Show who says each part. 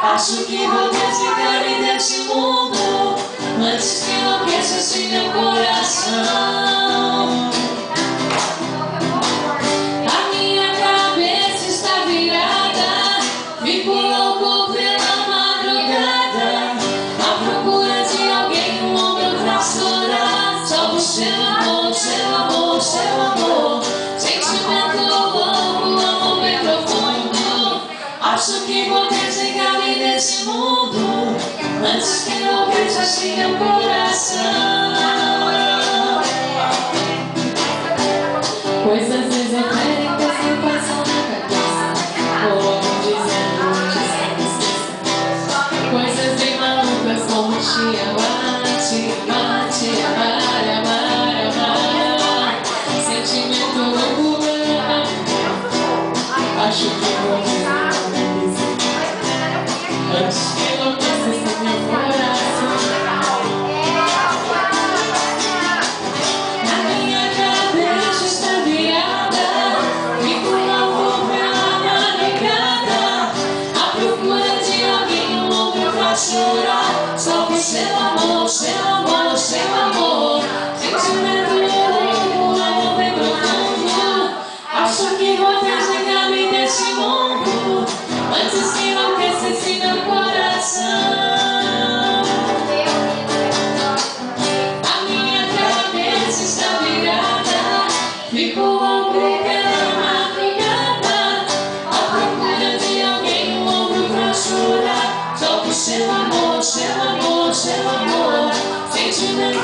Speaker 1: Acho que vou desligar-me desse mundo antes que enlouqueça esse meu coração. A minha cabeça está virada, fico louco pela madrugada, à procura de alguém, um ombro pra chorar. Só o seu amor, seu amor, seu amor, sentimento louco, amor bem profundo. Acho que vou desligar-me desse mundo antes que enlouqueça assim meu coração. Coisas esotéricas que passam na cabeça, logo dizendo que esqueça. Coisas bem malucas como te amar, amar, amar, amar. Sentimento louco, acho que vou desligar-me antes que enlouqueça esse meu coração. A minha cabeça está virada, fico louco pela madrugada, à procura de alguém, um ombro pra chorar. Só por seu amor, seu amor, seu amor, sentimento louco, amor bem profundo. Acho que vou desligar-me desse mundo antes que enlouqueça esse meu coração. A minha cabeça está virada, fico louco pela madrugada, à procura de alguém, um ombro pra chorar. Só por seu amor, seu amor, seu amor, sentimento